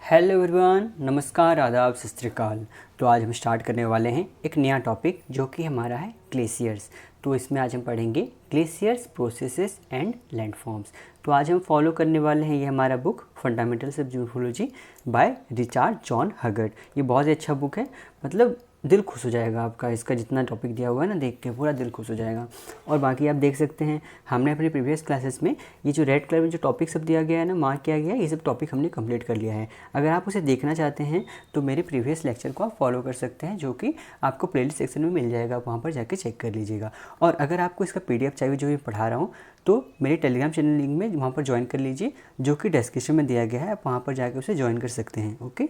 Hello everyone, नमस्कार, आदाब, सत श्री अकाल। तो आज हम स्टार्ट करने वाले हैं एक नया टॉपिक जो कि हमारा है ग्लेशियर्स। तो इसमें आज हम पढ़ेंगे ग्लेशियर्स, प्रोसेसेस एंड लैंडफॉर्म्स। तो आज हम फॉलो करने वाले हैं ये हमारा book fundamentals of geology by Richard John Huggett. ये बहुत ही अच्छा बुक है, मतलब दिल खुश हो जाएगा आपका। इसका जितना टॉपिक दिया हुआ है ना, देख के पूरा दिल खुश हो जाएगा। और बाकी आप देख सकते हैं, हमने अपने प्रीवियस क्लासेस में ये जो रेड कलर में जो टॉपिक सब दिया गया है ना, मार्क किया गया है, ये सब टॉपिक हमने कंप्लीट कर लिया है। अगर आप उसे देखना चाहते हैं तो मेरे प्रीवियस लेक्चर को आप फॉलो कर सकते हैं, जो कि आपको प्लेलिस्ट सेक्शन में मिल जाएगा, आप वहाँ पर जाके चेक कर लीजिएगा। और अगर आपको इसका PDF चाहिए जो मैं पढ़ा रहा हूँ, तो मेरे टेलीग्राम चैनल लिंक में वहाँ पर ज्वाइन कर लीजिए, जो कि डिस्क्रिप्शन में दिया गया है। आप वहाँ पर जाके उसे ज्वाइन कर सकते हैं। ओके,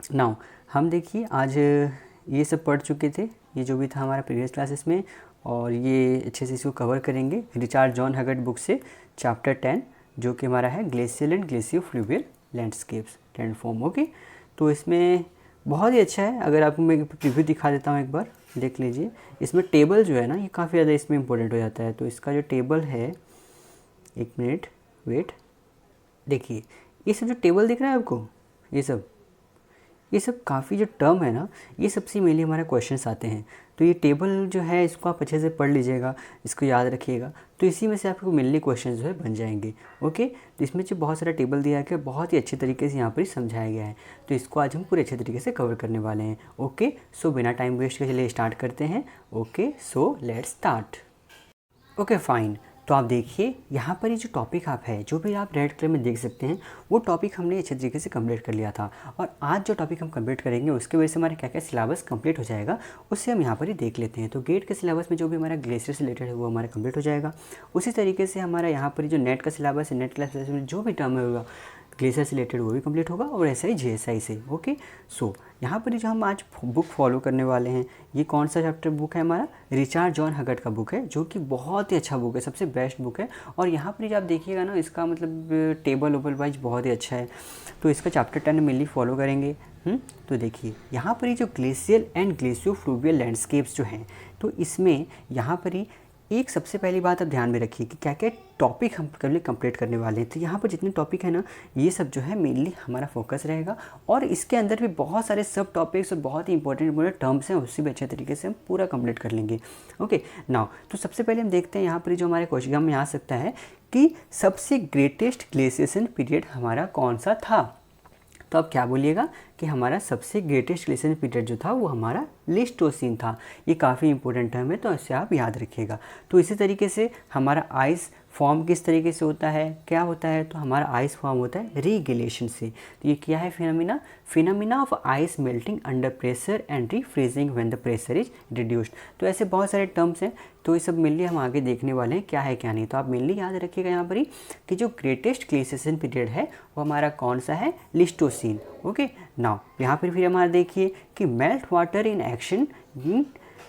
नाउ हम देखिए आज ये सब पढ़ चुके थे, ये जो भी था हमारा प्रीवियस क्लासेस में, और ये अच्छे से इसको कवर करेंगे रिचर्ड जॉन हगर्ड बुक से चैप्टर 10, जो कि हमारा है glacial and glaciofluvial landscapes landform. Okay, तो इसमें बहुत ही अच्छा है। अगर आपको मैं प्रीव्यू दिखा देता हूँ, एक बार देख लीजिए। इसमें टेबल जो है ना, ये काफ़ी ज़्यादा इसमें इंपॉर्टेंट हो जाता है। तो इसका जो टेबल है, एक मिनट वेट, देखिए ये सब जो टेबल दिख रहा है आपको, ये सब काफ़ी जो टर्म है ना, ये सबसे मेनली हमारे क्वेश्चंस आते हैं। तो ये टेबल जो है, इसको आप अच्छे से पढ़ लीजिएगा, इसको याद रखिएगा, तो इसी में से आपको मेनली क्वेश्चंस जो है बन जाएंगे। ओके, तो इसमें जो बहुत सारा टेबल दिया गया है, बहुत ही अच्छे तरीके से यहाँ पर समझाया गया है। तो इसको आज हम पूरे अच्छे तरीके से कवर करने वाले हैं। ओके, सो बिना टाइम वेस्ट के चलिए स्टार्ट करते हैं। Okay, so let's start. Okay fine, तो आप देखिए यहाँ पर ये जो टॉपिक आप है, जो भी आप रेड कलर में देख सकते हैं, वो टॉपिक हमने अच्छे तरीके से कंप्लीट कर लिया था। और आज जो टॉपिक हम कंप्लीट करेंगे, उसके वजह से हमारा क्या क्या सिलेबस कंप्लीट हो जाएगा, उससे हम यहाँ पर ही देख लेते हैं। तो गेट के सिलेबस में जो भी हमारा ग्लेशियर से रिलेटेड है, वो हमारा कंप्लीट हो जाएगा। उसी तरीके से हमारा यहाँ पर जो नेट का सिलेबस है, नेट क्लास में जो भी टर्म होगा ग्लेशियर से रिलेटेड, वो भी कंप्लीट होगा, और ऐसा ही GSI से। ओके, सो यहाँ पर जो हम आज बुक फॉलो करने वाले हैं, ये कौन सा चैप्टर बुक है हमारा? रिचर्ड जॉन हगर्ड का बुक है, जो कि बहुत ही अच्छा बुक है, सबसे बेस्ट बुक है। और यहाँ पर जब आप देखिएगा ना, इसका मतलब टेबल ओबल वाइज बहुत ही अच्छा है। तो इसका चैप्टर 10 मेनली फॉलो करेंगे। तो देखिए यहाँ पर जो ग्लेशियल एंड ग्लेशियो-फ्लूवियल लैंडस्केप्स जो हैं, तो इसमें यहाँ पर ही एक सबसे पहली बात आप ध्यान में रखिए कि क्या क्या टॉपिक हम कल कंप्लीट करने वाले हैं। तो यहाँ पर जितने टॉपिक है ना, ये सब जो है मेनली हमारा फोकस रहेगा। और इसके अंदर भी बहुत सारे सब टॉपिक्स और बहुत ही इंपॉर्टेंट टर्म्स हैं, उससे भी अच्छे तरीके से हम पूरा कंप्लीट कर लेंगे। ओके, नाउ तो सबसे पहले हम देखते हैं यहाँ पर जो हमारे क्वेश्चन में आ सकता है कि सबसे ग्रेटेस्ट ग्लेशियेशन पीरियड हमारा कौन सा था। तो आप क्या बोलिएगा कि हमारा सबसे ग्रेटेस्ट ग्लेशियर पीरियड जो था, वो हमारा प्लेइस्टोसीन था। ये काफ़ी इंपॉर्टेंट टर्म है, तो इसे आप याद रखिएगा। तो इसी तरीके से हमारा आइस फॉर्म किस तरीके से होता है, क्या होता है? तो हमारा आइस फॉर्म होता है रीगेलेशन से। तो ये क्या है? Phenomena of ice melting under pressure and refreezing when the pressure is reduced. तो ऐसे बहुत सारे टर्म्स हैं, तो ये सब मेनली हम आगे देखने वाले हैं क्या है क्या नहीं। तो आप मेनली याद रखिएगा यहाँ पर ही कि जो ग्रेटेस्ट ग्लेशियेशन पीरियड है, वो हमारा कौन सा है? प्लेइस्टोसीन। ओके, नाउ यहाँ पर फिर हमारा देखिए कि melt water in action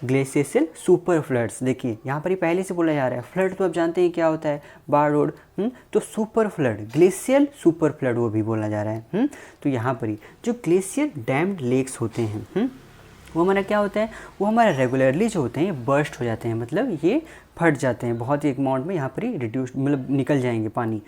glacial super floods. देखिए यहाँ पर ही पहले से बोला जा रहा है, फ्लड तो आप जानते हैं क्या होता है, बाढ़ रोड। तो super flood, glacial super flood वो भी बोला जा रहा है। तो यहाँ पर ही जो ग्लेशियल डैम्ड लेक्स होते हैं, वो हमारा क्या होता है? वो हमारा रेगुलरली जो होते हैं, ये बर्स्ट हो जाते हैं, मतलब ये फट जाते हैं बहुत ही एक अमाउंट में, यहाँ पर ही रिड्यूस मतलब निकल जाएंगे पानी,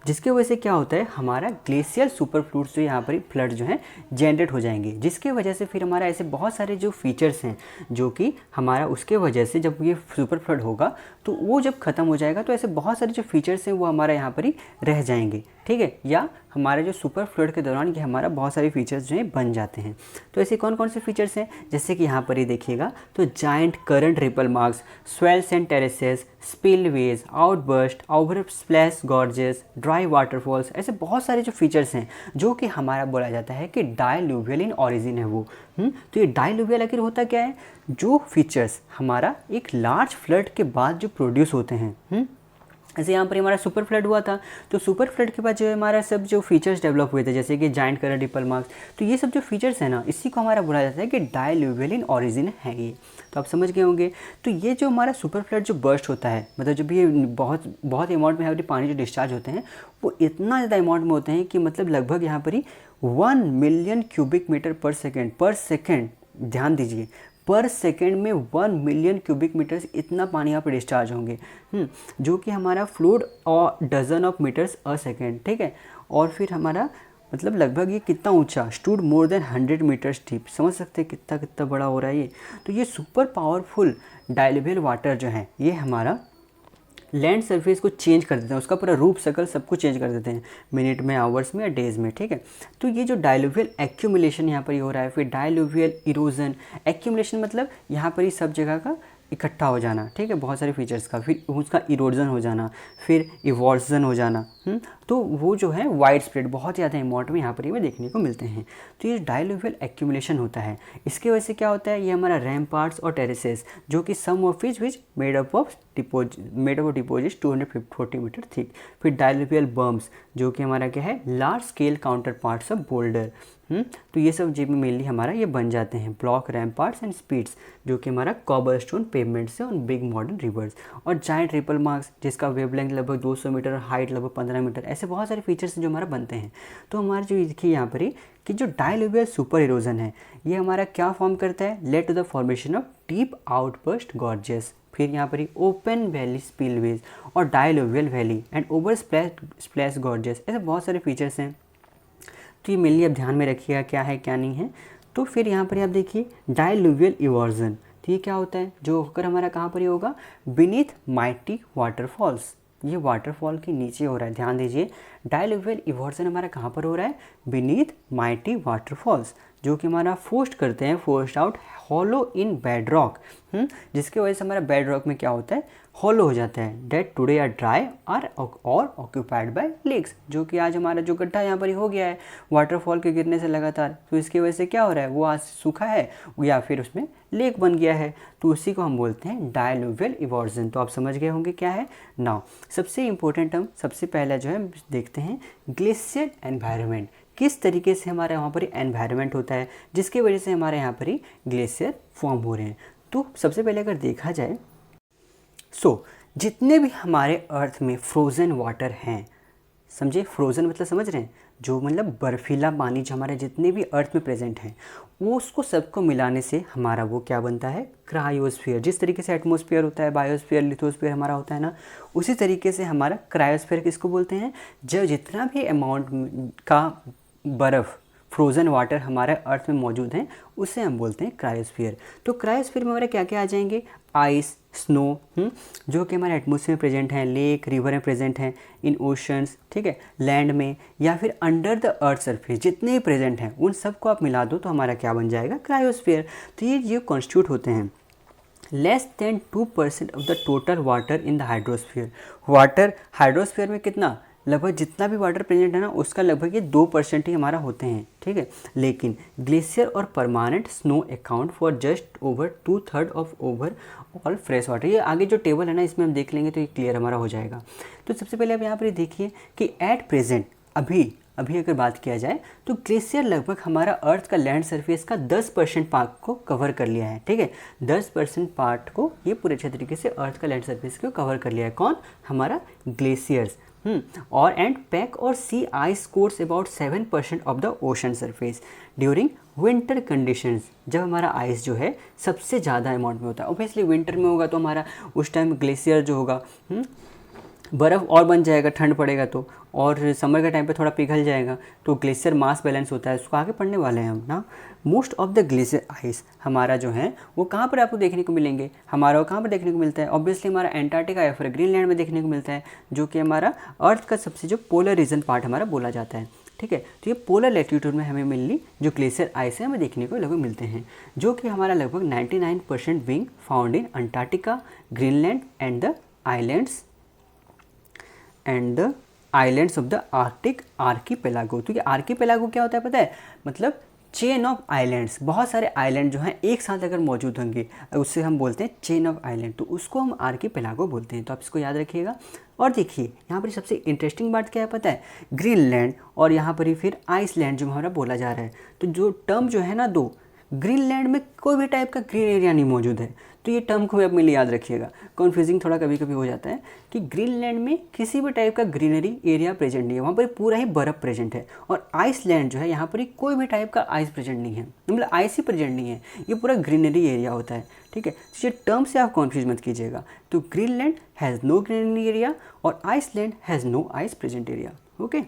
जिसके वजह से क्या होता है? हमारा ग्लेशियल सुपर फ्लूड्स जो यहाँ पर फ्लड जो है जनरेट हो जाएंगे, जिसके वजह से फिर हमारा ऐसे बहुत सारे जो फीचर्स हैं, जो कि हमारा उसके वजह से जब ये सुपर फ्लड होगा, तो वो जब ख़त्म हो जाएगा, तो ऐसे बहुत सारे जो फीचर्स हैं वो हमारा यहाँ पर ही रह जाएंगे। ठीक है, या हमारे जो सुपर फ्लड के दौरान ये हमारा बहुत सारे फीचर्स जो हैं बन जाते हैं। तो ऐसे कौन कौन से फीचर्स हैं? जैसे कि यहाँ पर ही देखिएगा, तो giant current ripple marks, swells and terraces, spillways, outburst, over splash gorges, dry waterfalls, ऐसे बहुत सारे जो फीचर्स हैं, जो कि हमारा बोला जाता है कि डाइल्यूवियल इन ऑरिजिन है वो। तो ये डाइल्यूवियल आखिर होता क्या है? जो फीचर्स हमारा एक लार्ज फ्लड के बाद जो प्रोड्यूस होते हैं। ऐसे यहाँ पर हमारा सुपर फ्लड हुआ था, तो सुपर फ्लड के बाद जो हमारा सब जो फीचर्स डेवलप हुए थे, जैसे कि जाइंट करंट रिपल मार्क्स, तो ये सब जो फीचर्स हैं ना, इसी को हमारा बोला जाता है कि डाइल्यूवियल इन ऑरिजिन है ये। तो आप समझ गए होंगे। तो ये जो हमारा सुपर फ्लड जो बर्स्ट होता है, मतलब जब ये बहुत बहुत अमाउंट में हमारे पानी जो डिस्चार्ज होते हैं, वो इतना ज़्यादा अमाउंट में होते हैं कि मतलब लगभग यहाँ पर ही 1 मिलियन क्यूबिक मीटर पर सेकेंड, ध्यान दीजिए, पर सेकेंड में 1 मिलियन क्यूबिक मीटर्स इतना पानी यहाँ पर डिस्चार्ज होंगे, जो कि हमारा फ्लूड और dozen of metres a second. ठीक है, और फिर हमारा मतलब लगभग ये कितना ऊंचा, stood more than 100 metres deep. समझ सकते हैं कितना कितना बड़ा हो रहा है ये। तो ये सुपर पावरफुल डाइल्यूवियल वाटर जो है ये हमारा लैंड सरफेस को चेंज कर देते हैं, उसका पूरा रूप शकल सब कुछ चेंज कर देते हैं, मिनट में, आवर्स में या डेज में, ठीक है। तो ये जो डाइल्यूवियल एक्यूमुलेशन यहाँ पर ये हो रहा है, फिर डाइल्यूवियल इरोजन। एक्यूमुलेशन मतलब यहाँ पर ही सब जगह का इकट्ठा हो जाना, ठीक है, बहुत सारे फीचर्स का, फिर उसका इरोजन हो जाना, फिर इवॉल्यूशन हो जाना। तो वो जो है वाइड स्प्रेड, बहुत ज़्यादा अमाउंट में यहाँ पर हमें देखने को मिलते हैं। तो ये डाइल्यूवियल एक्यूमुलेशन होता है। इसके वजह से क्या होता है, ये हमारा रैम्पार्ट्स और टेरेसेस, जो कि some of which made up of deposits 240 metre thick. फिर डाइल्यूवियल बम्स, जो कि हमारा क्या है, large scale counter parts of boulder. तो ये सब जी में मेनली हमारा ये बन जाते हैं ब्लॉक रैम्पार्ट्स एंड स्पीड्स, जो कि हमारा कॉबलस्टोन पेवमेंट से ऑन बिग मॉडर्न रिवर्स। और जायंट ट्रिपल मार्क्स, जिसका वेवलेंथ लगभग 200 मीटर और हाइट लगभग 15 मीटर, ऐसे बहुत सारे फीचर्स जो हमारा बनते हैं। तो हमारे जो देखिए यहाँ पर ही कि जो डाइल्यूवियल सुपर इरोजन है ये हमारा क्या फॉर्म करता है, led to the formation of deep outburst gorges. फिर यहाँ पर ही ओपन वैली स्पिलवेज और diluvial valley and over splash gorges, ऐसे बहुत सारे फीचर्स हैं। तो ये मेनली आप ध्यान में रखिएगा क्या है क्या नहीं है। तो फिर यहाँ पर आप देखिए डाइल्यूवियल इवर्जन, तो ये क्या होता है, जो होकर हमारा कहाँ पर ही होगा, बीनीथ माइटी वाटरफॉल्स। ये वाटरफॉल के नीचे हो रहा है, ध्यान दीजिए। डाइल्यूवियल इवर्जन हमारा कहाँ पर हो रहा है, बीनीथ माइटी वाटरफॉल्स, जो कि हमारा फोर्स्ड करते हैं, forced out hollow in bed rock, जिसकी वजह से हमारा बेड रॉक में क्या होता है, हॉलो हो जाता है। That today are dry or और ऑक्यूपाइड बाय लेक्स, जो कि आज हमारा जो गड्ढा यहाँ पर ही हो गया है वाटरफॉल के गिरने से लगातार, तो इसकी वजह से क्या हो रहा है, वो आज सूखा है या फिर उसमें लेक बन गया है। तो उसी को हम बोलते हैं डाइल्यूवियल इवर्जन। तो आप समझ गए होंगे क्या है। नाउ सबसे इंपॉर्टेंट टर्म सबसे पहला जो है देखते हैं, ग्लेशियर एनवायरनमेंट। किस तरीके से हमारे यहाँ पर एनवायरनमेंट होता है जिसकी वजह से हमारे यहाँ पर ही ग्लेशियर फॉर्म हो रहे हैं। तो सबसे पहले अगर देखा जाए जितने भी हमारे अर्थ में फ्रोज़न वाटर हैं, समझे, फ्रोज़न मतलब समझ रहे हैं, जो मतलब बर्फीला पानी जो हमारे जितने भी अर्थ में प्रेजेंट हैं, वो उसको सबको मिलाने से हमारा वो क्या बनता है, क्रायोस्फीयर। जिस तरीके से एटमॉस्फेयर होता है, बायोस्फीयर, लिथोस्फीयर हमारा होता है ना, उसी तरीके से हमारा क्रायोस्फीयर किसको बोलते हैं, जो जितना भी अमाउंट का बर्फ़ फ्रोज़न वाटर हमारे अर्थ में मौजूद हैं उसे हम बोलते हैं क्रायोस्फीयर। तो क्रायोस्फीयर में हमारे क्या क्या आ जाएंगे, आइस, स्नो, जो कि हमारे एटमॉस्फेयर में प्रेजेंट हैं, लेक, रिवर में प्रेजेंट हैं, इन ओशंस, ठीक है, लैंड में या फिर अंडर द अर्थ सरफेस जितने भी प्रेजेंट हैं उन सबको आप मिला दो तो हमारा क्या बन जाएगा, क्रायोस्फीयर। तो ये कॉन्स्टिट्यूट होते हैं less than 2% of the total water in the hydrosphere. Water hydrosphere में कितना, लगभग जितना भी वाटर प्रेजेंट है ना उसका लगभग ये 2% ही हमारा होते हैं, ठीक है। लेकिन ग्लेशियर और permanent snow account for just over 2/3 of over all fresh water. ये आगे जो टेबल है ना इसमें हम देख लेंगे तो ये क्लियर हमारा हो जाएगा। तो सबसे पहले आप यहाँ पर देखिए कि एट प्रेजेंट अभी अगर बात किया जाए तो ग्लेशियर लगभग हमारा अर्थ का लैंड सरफेस का 10% पार्ट को कवर कर लिया है, ठीक है। 10% पार्ट को ये पूरे अच्छे तरीके से अर्थ का लैंड सरफेस को कवर कर लिया है, कौन, हमारा ग्लेशियर्स। और एंड पैक और sea ice coats about 7% of the ocean surface during winter conditions. जब हमारा आइस जो है सबसे ज़्यादा अमाउंट में होता है, ऑब्वियसली विंटर में होगा तो हमारा उस टाइम ग्लेशियर जो होगा बर्फ़ और बन जाएगा, ठंड पड़ेगा तो, और समर के टाइम पे थोड़ा पिघल जाएगा, तो ग्लेशियर मास बैलेंस होता है, उसको आगे पढ़ने वाले हैं हम ना। Most of the glacier ice हमारा जो है वो कहाँ पर आपको देखने को मिलेंगे, हमारा वो कहाँ पर देखने को मिलता है, ऑब्वियसली हमारा एंटार्क्टिका या फिर ग्रीनलैंड में देखने को मिलता है, जो कि हमारा अर्थ का सबसे जो पोलर रीजन पार्ट हमारा बोला जाता है, ठीक है। तो ये पोलर लैटिट्यूड में हमें मेनली जो ग्लेशियर आइस है हमें देखने को लगभग मिलते हैं, जो कि हमारा लगभग 99% being found in Antarctica, Greenland and the islands of the Arctic archipelago. तो ये आर्कीपेलागो क्या होता है पता है, मतलब चेन ऑफ आइलैंड्स, बहुत सारे आइलैंड जो हैं एक साथ अगर मौजूद होंगे उससे हम बोलते हैं चेन ऑफ आइलैंड, तो उसको हम आर्कीपेलागो बोलते हैं। तो आप इसको याद रखिएगा। और देखिए यहाँ पर सबसे इंटरेस्टिंग बात क्या है पता है, ग्रीनलैंड और यहाँ पर ही फिर आइसलैंड जो हमारा बोला जा रहा है, तो जो टर्म जो है ना दो, ग्रीनलैंड में कोई भी टाइप का ग्रीन एरिया नहीं मौजूद है, तो ये टर्म को आप मेरे याद रखिएगा, कन्फ्यूजिंग थोड़ा कभी कभी हो जाता है कि ग्रीनलैंड में किसी भी टाइप का ग्रीनरी एरिया प्रेजेंट नहीं है, वहाँ पर पूरा ही बर्फ़ प्रेजेंट है। और आइसलैंड जो है यहाँ पर ही कोई भी टाइप का आइस प्रेजेंट नहीं है, मतलब आइस ही प्रेजेंट नहीं है, ये पूरा ग्रीनरी एरिया होता है, ठीक है। तो ये टर्म से आप कन्फ्यूज मत कीजिएगा। तो Greenland has no greenery area और Iceland has no ice present area, okay.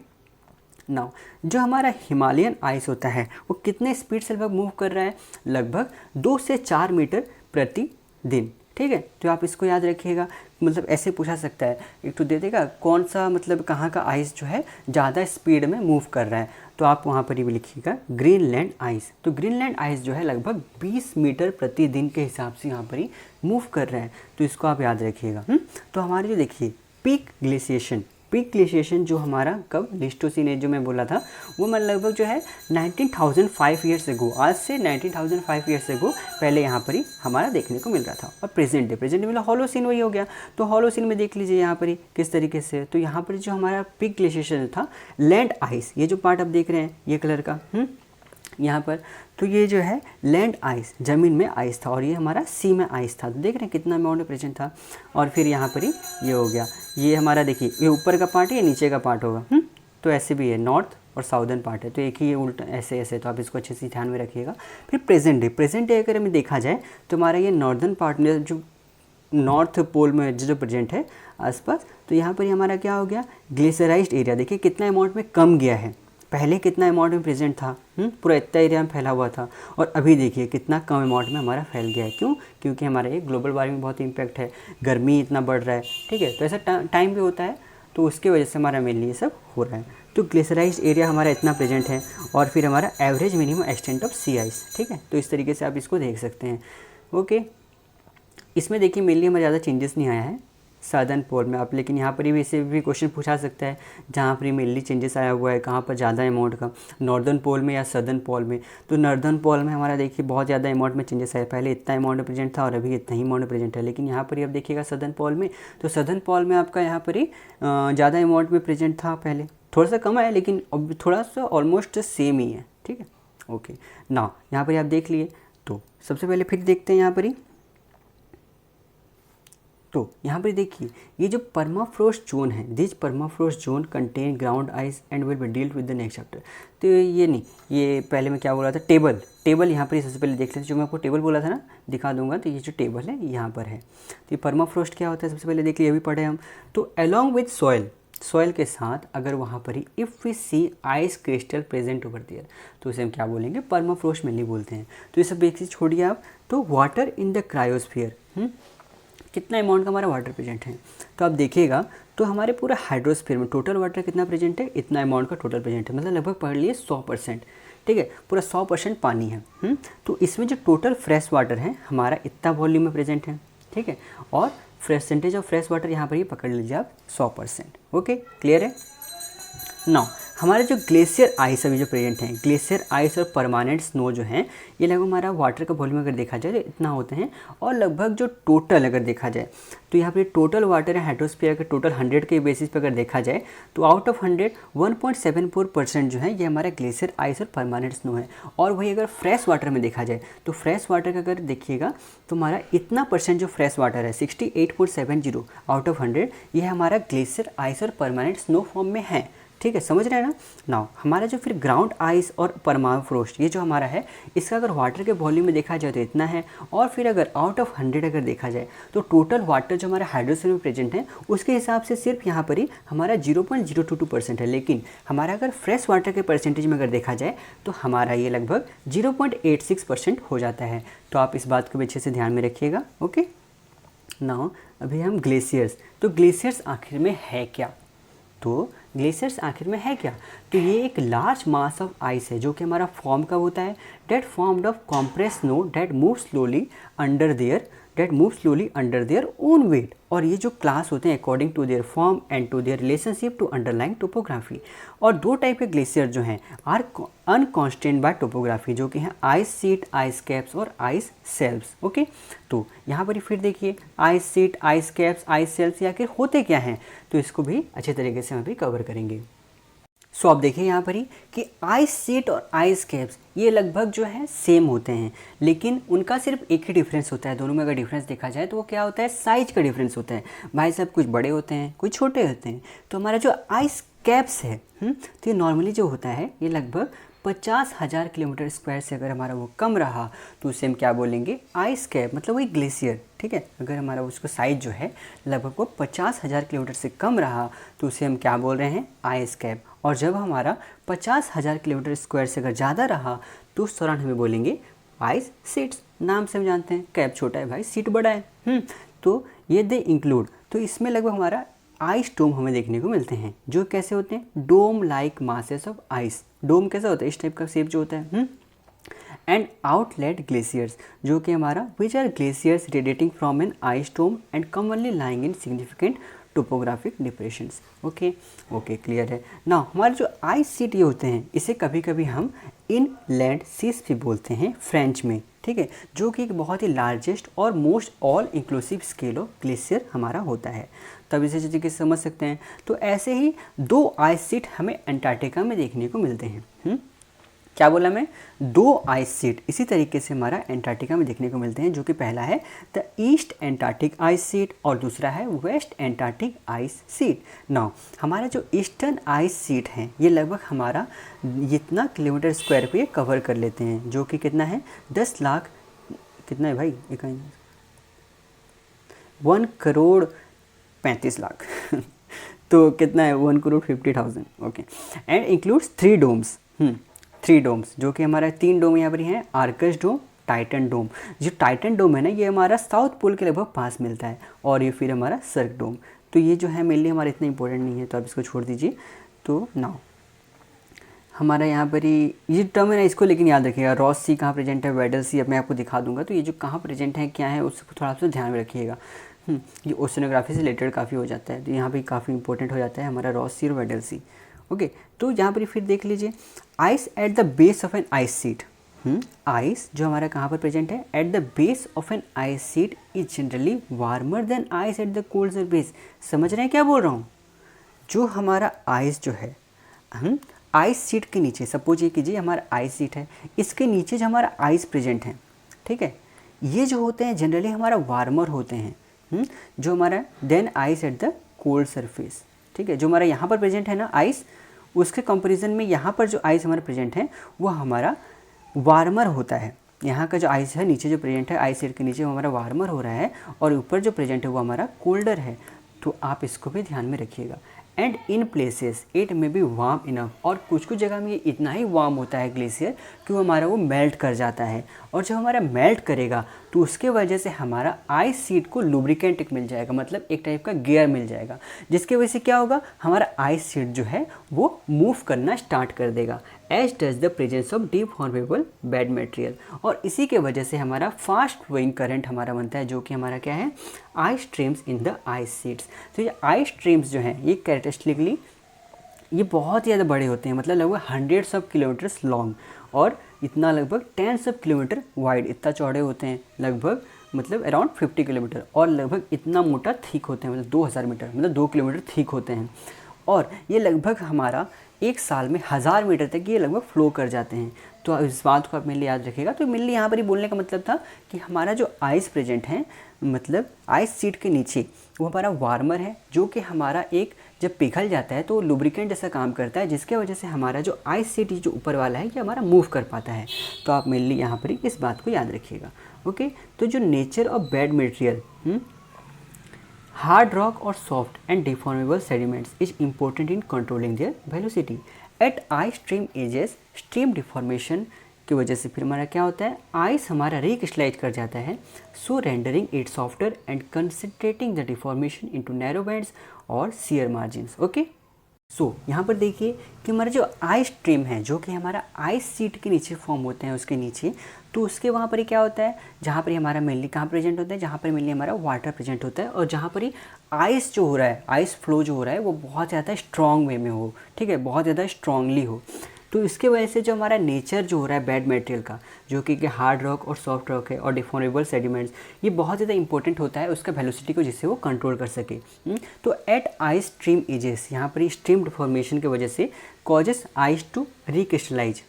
Now जो हमारा हिमालयन आइस होता है वो कितने स्पीड से लगभग मूव कर रहा है, लगभग 2 से 4 मीटर प्रति दिन। ठीक है, तो आप इसको याद रखिएगा। मतलब ऐसे पूछा सकता है, एक तो दे देगा कौन सा मतलब कहाँ का आइस जो है ज़्यादा स्पीड में मूव कर रहा है, तो आप वहाँ पर ही भी लिखिएगा ग्रीनलैंड आइस। तो ग्रीनलैंड आइस जो है लगभग 20 मीटर प्रति दिन के हिसाब से यहाँ पर ही मूव कर रहा है, तो इसको आप याद रखिएगा। तो हमारे जो देखिए पीक ग्लेशिएशन जो हमारा कब लिस्टोसिन एज जो मैं बोला था वो मैं लगभग जो है 19,005 ईयर्स एगो, आज से 19,005 ईयर्स एगो पहले यहाँ पर ही हमारा देखने को मिल रहा था। और प्रेजेंट डे मतलब होलोसिन वही हो गया। तो होलोसिन में देख लीजिए यहाँ पर ही किस तरीके से, तो यहाँ पर जो हमारा पीक ग्लेशिएशन था लैंड आइस, ये जो पार्ट आप देख रहे हैं ये कलर का यहाँ पर, तो ये जो है लैंड आइस, ज़मीन में आइस था, और ये हमारा सी में आइस था। तो देख रहे हैं कितना अमाउंट में प्रेजेंट था। और फिर यहाँ पर ही ये हो गया, ये हमारा देखिए ये ऊपर का पार्ट है, ये नीचे का पार्ट होगा। तो ऐसे भी है, नॉर्थ और साउदर्न पार्ट है, तो एक ही ये उल्टा ऐसे ऐसे, तो आप इसको अच्छे से ध्यान में रखिएगा। फिर प्रेजेंट डे अगर हमें देखा जाए तो हमारा ये नॉर्दर्न पार्ट में जो नॉर्थ पोल में जो प्रेजेंट है आसपास, तो यहाँ पर हमारा क्या हो गया ग्लेशियराइज्ड एरिया। देखिए कितना अमाउंट में कम गया है, पहले कितना अमाउंट में प्रेजेंट था, पूरा इतना एरिया में फैला हुआ था, और अभी देखिए कितना कम अमाउंट में हमारा फैल गया है। क्यों? क्योंकि हमारा ये ग्लोबल वार्मिंग बहुत इम्पैक्ट है, गर्मी इतना बढ़ रहा है। ठीक है, तो ऐसा टाइम भी होता है, तो उसकी वजह से हमारा मेनली ये सब हो रहा है। तो ग्लेशियराइज्ड एरिया हमारा इतना प्रेजेंट है, और फिर हमारा average minimum extent of sea ice. ठीक है, तो इस तरीके से आप इसको देख सकते हैं। ओके, इसमें देखिए मेनली हमारा ज़्यादा चेंजेस नहीं आया है सदर्न पोल में आप, लेकिन यहाँ पर भी इसे भी क्वेश्चन पूछा सकता है जहाँ पर मेनली चेंजेस आया हुआ है, कहाँ पर ज़्यादा अमाउंट का, नॉर्दर्न पोल में या सदर्न पोल में। तो नॉर्दर्न पोल में हमारा देखिए बहुत ज़्यादा अमाउंट में चेंजेस आया, पहले इतना अमाउंट में प्रेजेंट था और अभी इतना ही अमाउंट में प्रेजेंट है। लेकिन यहाँ पर ही आप देखिएगा सदर्न पोल में, तो सदर्न पोल में आपका यहाँ पर ही ज़्यादा अमाउंट में प्रेजेंट था, पहले थोड़ा सा कम है, लेकिन अब थोड़ा सा ऑलमोस्ट सेम ही है। ठीक है, ओके ना, यहाँ पर आप देख लिए। तो सबसे पहले फिर देखते हैं यहाँ पर ही, तो यहाँ पर देखिए ये जो परमाफ्रोस्ट जोन है, this permafrost zone contain ground ice and will be dealt with the next chapter. तो ये नहीं, ये पहले मैं क्या बोला था, टेबल यहाँ पर सबसे पहले देख लेते हैं। जो मैं आपको टेबल बोला था ना, दिखा दूंगा। तो ये जो टेबल है यहाँ पर है, तो ये परमाफ्रोस्ट क्या होता है सबसे पहले देख लिए, ये भी पढ़े हम। तो अलॉन्ग विद सॉइल के साथ अगर वहाँ पर ही if we see ice crystal present over there, तो इसे हम क्या बोलेंगे, परमाफ्रोस्ट मेनली बोलते हैं। तो ये सब एक चीज़ छोड़िए आप। तो वाटर इन द क्रायोस्फीयर, कितना अमाउंट का हमारा वाटर प्रेजेंट है, तो आप देखिएगा तो हमारे पूरा हाइड्रोस्फीयर में टोटल वाटर कितना प्रेजेंट है, इतना अमाउंट का टोटल प्रेजेंट है, मतलब लगभग पढ़ लिए 100%। ठीक है, पूरा 100% पानी है। तो इसमें जो टोटल फ्रेश वाटर है हमारा इतना वॉल्यूम में प्रेजेंट है। ठीक है, और परसेंटेज ऑफ फ्रेश वाटर यहाँ पर ये पकड़ लीजिए आप 100%। ओके, क्लियर है। नाउ हमारे जो ग्लेशियर आइस अभी जो प्रेजेंट हैं, ग्लेशियर आइस और परमानेंट स्नो जो हैं, ये लगभग हमारा वाटर का वॉल्यूम अगर देखा जाए तो इतना होते हैं। और लगभग जो टोटल अगर देखा जाए तो यहाँ पर टोटल वाटर है हाइड्रोस्फीयर के टोटल 100 के बेसिस पे अगर देखा जाए तो आउट ऑफ 100 1.74% जो है ये हमारा ग्लेशियर आइस और परमानेंट स्नो है। और वही अगर फ्रेश वाटर में देखा जाए तो फ्रेश वाटर का अगर देखिएगा तो हमारा इतना परसेंट जो फ्रेश वाटर है 68.70 आउट ऑफ 100 ये हमारा ग्लेशियर आइस और परमानेंट स्नो फॉर्म में है। ठीक है, समझ रहे हैं ना। नाउ हमारा जो फिर ग्राउंड आइस और परमाफ्रोस्ट ये जो हमारा है, इसका अगर वाटर के वॉल्यूम में देखा जाए तो इतना है। और फिर अगर आउट ऑफ 100 अगर देखा जाए तो टोटल वाटर जो हमारे हाइड्रोस्फीयर में प्रेजेंट है उसके हिसाब से सिर्फ यहाँ पर ही हमारा 0.022% है। लेकिन हमारा अगर फ्रेश वाटर के परसेंटेज में अगर देखा जाए तो हमारा ये लगभग 0.86% हो जाता है। तो आप इस बात को भी अच्छे से ध्यान में रखिएगा। ओके, नाउ अभी हम ग्लेशियर्स, तो ग्लेशियर्स आखिर में है क्या, तो ग्लेशियर्स आखिर में है क्या, तो ये एक लार्ज मास ऑफ आइस है जो कि हमारा फॉर्म कब होता है, that formed of compress snow that move slowly under their own weight. और ये जो क्लास होते हैं according to their form and to their relationship to underlying topography. और दो टाइप के ग्लेशियर जो हैं आर अनकॉन्स्टेंट बाय टोपोग्राफी, जो कि हैं आइस सीट, आइस कैप्स और आइस सेल्व्स। ओके, तो यहाँ पर फिर देखिए ice seat, ice caps, ice selves ये आखिर होते क्या हैं, तो इसको भी अच्छे तरीके से हम अभी कवर करेंगे। सो आप देखिए यहाँ पर ही कि आइस सीट और आइस कैप्स ये लगभग जो है सेम होते हैं, लेकिन उनका सिर्फ एक ही डिफरेंस होता है। दोनों में अगर डिफरेंस देखा जाए तो वो क्या होता है, साइज का डिफरेंस होता है। भाई साहब कुछ बड़े होते हैं, कुछ छोटे होते हैं। तो हमारा जो आइस कैप्स है तो ये नॉर्मली जो होता है ये लगभग 50,000 किलोमीटर स्क्वायर से अगर हमारा वो कम रहा तो उसे हम क्या बोलेंगे, आइस कैप, मतलब वही ग्लेशियर। ठीक है, अगर हमारा उसको साइज जो है लगभग वो 50,000 किलोमीटर से कम रहा तो उसे हम क्या बोल रहे हैं, आइस कैप। और जब हमारा 50,000 किलोमीटर स्क्वायर से अगर ज़्यादा रहा तो उस दौरान हमें बोलेंगे आइस सीट्स। नाम से हम जानते हैं कैप छोटा है भाई, सीट बड़ा है। तो ये दे इंक्लूड, तो इसमें लगभग हमारा आइस डोम हमें देखने को मिलते हैं जो कैसे होते हैं, डोम लाइक मासेस ऑफ आइस। डोम कैसा होता है, इस टाइप का शेप जो होता है। एंड आउटलेट ग्लेशियर्स, जो कि हमारा which are glaciers radiating from an ice dome and commonly lying in significant topographic depressions. Okay clear है ना। हमारे जो आइस सीट ये होते हैं इसे कभी कभी हम इनलैंड सीस भी बोलते हैं फ्रेंच में, ठीक है, जो कि एक बहुत ही लार्जेस्ट और most all inclusive scale of glacier हमारा होता है। तब इसे तरीके से समझ सकते हैं। तो ऐसे ही 2 आइस सीट हमें अंटार्कटिका में देखने को मिलते हैं। क्या बोला मैं, 2 आइस सीट इसी तरीके से हमारा एंटार्क्टिका में देखने को मिलते हैं, जो कि पहला है the East Antarctic ice sheet और दूसरा है West Antarctic ice sheet. Now हमारा जो ईस्टर्न आइस सीट है ये लगभग हमारा इतना किलोमीटर स्क्वायर को ये कवर कर लेते हैं, जो कि कितना है 10 लाख, कितना है भाई, 1,35,00,000 तो कितना है 1,50,000। Okay, and includes 3 domes. 3 domes, जो कि हमारा 3 डोम यहाँ पर हैं, आर्कस डोम, टाइटन डोम। जो टाइटन डोम है ना ये हमारा साउथ पोल के लगभग पास मिलता है, और ये फिर हमारा सर्क डोम। तो ये जो है मेनली हमारा इतना इंपॉर्टेंट नहीं है, तो आप इसको छोड़ दीजिए। तो नाउ हमारा यहाँ पर ही ये टर्म है ना, इसको लेकिन याद रखिएगा। रॉस सी कहाँ प्रेजेंट है, वेडल सी, अब मैं आपको दिखा दूंगा। तो ये जो कहाँ प्रेजेंट है क्या है उसको थोड़ा सा ध्यान में रखिएगा। ये ओशनोग्राफी से रिलेटेड काफ़ी हो जाता है, तो यहाँ पर काफ़ी इंपॉर्टेंट हो जाता है हमारा रॉस सी और वेडल सी। ओके, तो यहाँ पर फिर देख लीजिए, ice at the base of N ice seat. Ice जो हमारा कहाँ पर प्रेजेंट है, at the base of N ice seat is generally warmer than ice at the colder base. समझ रहे हैं क्या बोल रहा हूँ। जो हमारा आइस जो है, आइस सीट के नीचे, सपोज ये कीजिए हमारा आइस सीट है, इसके नीचे जो हमारा आइस प्रेजेंट है, ठीक है, ये जो होते हैं जनरली हमारा वार्मर होते हैं, जो हमारा then ice at the cold surface. ठीक है, जो हमारा यहाँ पर प्रेजेंट है ना आइस, उसके कंपैरिजन में यहाँ पर जो आइस हमारा प्रेजेंट है वो हमारा वार्मर होता है। यहाँ का जो आइस है नीचे जो प्रेजेंट है आइस सीट के नीचे वो हमारा वार्मर हो रहा है, और ऊपर जो प्रेजेंट है वो हमारा कोल्डर है। तो आप इसको भी ध्यान में रखिएगा। And in places it may be warm enough, और कुछ कुछ जगह में ये इतना ही वार्म होता है ग्लेशियर कि वो हमारा वो मेल्ट कर जाता है, और जब हमारा मेल्ट करेगा तो उसके वजह से हमारा आइस सीट को लुब्रिकेंट मिल जाएगा, मतलब एक टाइप का गियर मिल जाएगा, जिसकी वजह से क्या होगा, हमारा आइस सीट जो है वो मूव करना स्टार्ट कर देगा as does the presence of deformable bed material. और इसी के वजह से हमारा फास्ट फ्लोइंग करंट हमारा बनता है, जो कि हमारा क्या है, ice streams in the ice seats. तो ये आइस स्ट्रीम्स जो हैं ये कैरेक्टरिस्टिकली ये बहुत ज़्यादा बड़े होते हैं, मतलब लगभग 100 किलोमीटर्स लॉन्ग और इतना लगभग 10 किलोमीटर वाइड, इतना चौड़े होते हैं लगभग, मतलब अराउंड 50 किलोमीटर, और लगभग इतना मोटा थिक होते हैं, मतलब 2000 मीटर, मतलब 2 किलोमीटर थिक होते हैं। और ये लगभग हमारा एक साल में 1000 मीटर तक ये लगभग फ्लो कर जाते हैं। तो इस बात को आप मेनली याद रखिएगा। तो मेनली यहाँ पर ही बोलने का मतलब था कि हमारा जो आइस प्रेजेंट है, मतलब आइस सीट के नीचे वो हमारा वार्मर है, जो कि हमारा एक जब पिघल जाता है तो लुब्रिकेंट जैसा काम करता है, जिसके वजह से हमारा जो आइस सीट जो ऊपर वाला है ये हमारा मूव कर पाता है। तो आप मेनली यहाँ पर ही इस बात को याद रखिएगा। ओके, तो जो nature of bed material, hard rock और soft and deformable sediments is important in controlling their velocity at ice stream edges. Stream deformation की वजह से फिर हमारा क्या होता है, आइस हमारा रिक्रिस्टलाइज कर जाता है, so rendering it softer and concentrating the deformation into narrow bands और शियर मार्जिन्स। ओके, सो यहाँ पर देखिए कि हमारा जो आइस स्ट्रीम है, जो कि हमारा आइस सीट के नीचे फॉर्म होते हैं उसके नीचे, तो उसके वहाँ पर ही क्या होता है, जहाँ पर हमारा मेनली कहाँ प्रेजेंट होता है, जहाँ पर मेनली हमारा वाटर प्रेजेंट होता है, और जहाँ पर ही आइस जो हो रहा है, आइस फ्लो जो हो रहा है वो बहुत ज़्यादा स्ट्रॉन्ग वे में हो, ठीक है, बहुत ज़्यादा स्ट्रांगली हो। तो इसके वजह से जो हमारा नेचर जो हो रहा है बेड मटेरियल का, जो कि हार्ड रॉक और सॉफ्ट रॉक है और डिफॉर्मेबल सेडिमेंट्स, ये बहुत ज़्यादा इंपॉर्टेंट होता है उसका वेलोसिटी को, जिससे वो कंट्रोल कर सके। तो एट आइस स्ट्रीम एजेस, यहाँ पर स्ट्रीम डिफॉर्मेशन की वजह से कॉजेस आइस टू रिक्रिस्टलाइज,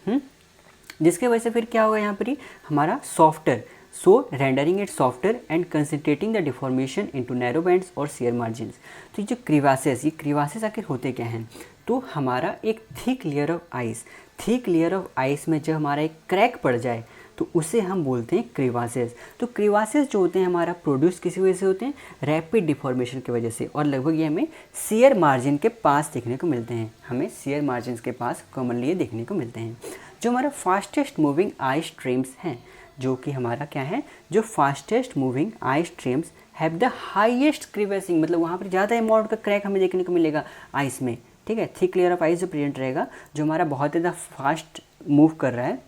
जिसके वजह से फिर क्या होगा, यहाँ पर ही हमारा softer, so rendering it softer and concentrating the deformation into narrow bands और शियर मार्जिन्स। तो ये जो क्रीवासेस, ये क्रीवासेस आखिर होते क्या हैं, तो हमारा एक thick layer of ice, thick layer of ice में जब हमारा एक क्रैक पड़ जाए तो उसे हम बोलते हैं क्रीवासेस। तो क्रीवासेस जो होते हैं हमारा प्रोड्यूस किसी वजह से होते हैं, रैपिड डिफॉर्मेशन की वजह से, और लगभग ये हमें शेयर मार्जिन के पास देखने को मिलते हैं, हमें शेयर मार्जिन के पास कॉमनली ये देखने को मिलते हैं। जो हमारा फास्टेस्ट मूविंग आई स्ट्रीम्स हैं, जो कि हमारा क्या है, जो fastest moving ice streams have the highest crevassing, मतलब वहाँ पर ज़्यादा अमाउंट का क्रैक हमें देखने को मिलेगा आइस में, ठीक है। थिक लेयर ऑफ आइस जो प्रेजेंट रहेगा, जो हमारा बहुत ज़्यादा फास्ट मूव कर रहा है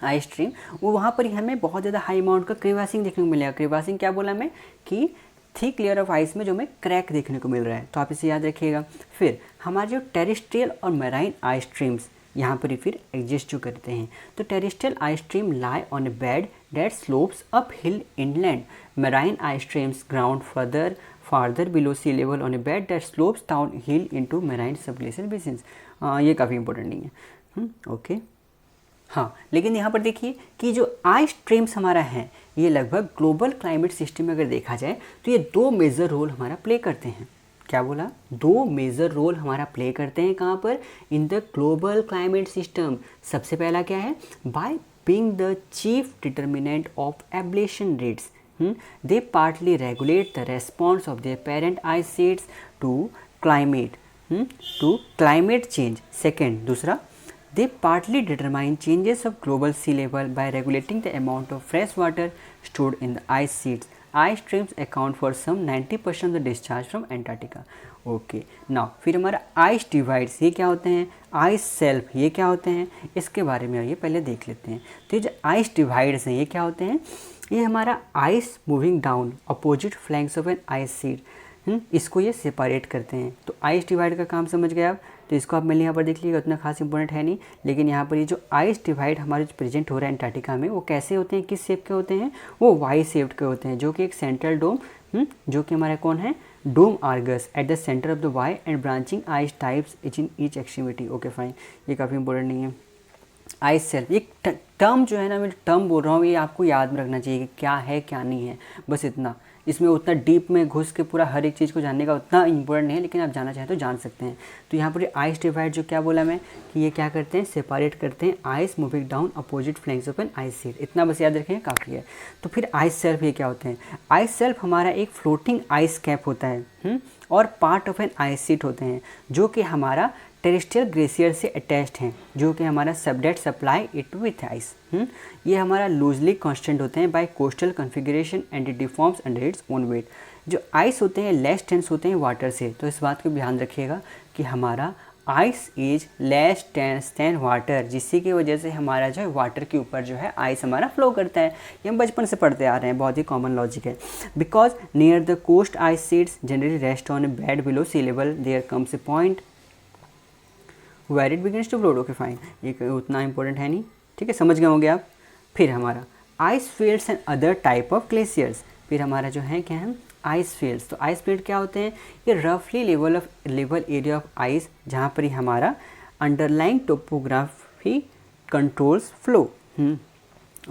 आई स्ट्रीम, वो वहाँ पर ही हमें बहुत ज़्यादा हाई अमाउंट का क्रीवासिंग देखने को मिलेगा। क्रीवासिंग क्या बोला मैं, कि थिक लेयर ऑफ आइस में जो हमें क्रैक देखने को मिल रहा है, तो आप इसे याद रखिएगा। फिर हमारे जो टेरेस्ट्रियल और मैराइन आई स्ट्रीम्स यहाँ पर ही फिर एग्जिस्ट जो करते हैं, तो terrestrial I stream lie on a bed date slopes up hill inland, marine I streams ground farther below sea level on a bed that slopes downhill into marine subglacial basins। ये काफ़ी important नहीं है, okay. हाँ, लेकिन यहाँ पर देखिए कि जो आई स्ट्रीम्स हमारा है, ये लगभग ग्लोबल क्लाइमेट सिस्टम में अगर देखा जाए तो ये 2 मेजर रोल हमारा प्ले करते हैं। क्या बोला, 2 मेजर रोल हमारा प्ले करते हैं कहाँ पर, in the global climate system. सबसे पहला क्या है, by being the chief determinant of ablation rates, they partly regulate the response of their parent ice sheets to climate change। Second, दूसरा, they partly determine changes of global sea level by regulating the amount of fresh water stored in the ice sheets। Ice streams account for some 90% of the discharge from Antarctica। Okay, now फिर हमारा ice divides, ये क्या होते हैं, ice self ये क्या होते हैं, इसके बारे में ये पहले देख लेते हैं। तो ये जो आइस डिवाइड्स हैं ये क्या होते हैं, ये हमारा ice moving down opposite flanks of an ice sheet, इसको ये सेपरेट करते हैं। तो आइस डिवाइड का काम समझ गए आप, तो इसको आप मैंने यहाँ पर देख लीजिएगा, उतना खास इंपॉर्टेंट है नहीं, लेकिन यहाँ पर ये जो आइस डिवाइड हमारे जो प्रेजेंट हो रहा है एंटार्क्टिका में, वो कैसे होते हैं, किस शेप के होते हैं, वो वाई शेप्ड के होते हैं, जो कि एक सेंट्रल डोम, जो कि हमारा कौन है, Dome Argus at the centre of the Y and branching ice types each in each extremity. Okay fine, ये काफ़ी इंपॉर्टेंट नहीं है। आइस सेल्फ, ये टर्म जो है ना, मैं टर्म बोल रहा हूँ, ये आपको याद में रखना चाहिए कि क्या है क्या नहीं है, बस इतना। इसमें उतना डीप में घुस के पूरा हर एक चीज़ को जानने का उतना इंपॉर्टेंट नहीं है, लेकिन आप जानना चाहें तो जान सकते हैं। तो यहाँ पर ये आइस डिवाइड जो क्या बोला मैं, कि ये क्या करते हैं, सेपरेट करते हैं ice moving down opposite flanks of an ice sheet, इतना बस याद रखें काफ़ी है। तो फिर आइस सेल्फ ये क्या होते हैं, आइस सेल्फ हमारा एक फ्लोटिंग आइस कैप होता है, और part of an ice sheet होते हैं, जो कि हमारा टेरेस्ट्रियल ग्लेशियर से अटैच्ड हैं, जो कि हमारा सबडेट सप्लाई इट विथ आइस। ये हमारा लूजली कांस्टेंट होते हैं by coastal configuration and it deforms under its own weight. जो आइस होते हैं लेस टेंस होते हैं वाटर से, तो इस बात को ध्यान रखिएगा कि हमारा ice is less dense than water, जिसकी की वजह से हमारा जो है वाटर के ऊपर जो है आइस हमारा फ्लो करता है। ये हम बचपन से पढ़ते आ रहे हैं, बहुत ही कॉमन लॉजिक है। Because near the coast ice sheets generally rest on a bed below sea level, there comes a point where it begins to float. Okay fine, ये उतना इंपॉर्टेंट है नहीं, ठीक है, समझ गए होंगे आप। फिर हमारा ice fields and other type of glaciers, फिर हमारा जो है क्या है, आइस फील्ड्स। तो आइस फील्ड क्या होते हैं, ये रफली लेवल एरिया ऑफ आइस, जहाँ पर ही हमारा underlying topography controls flow.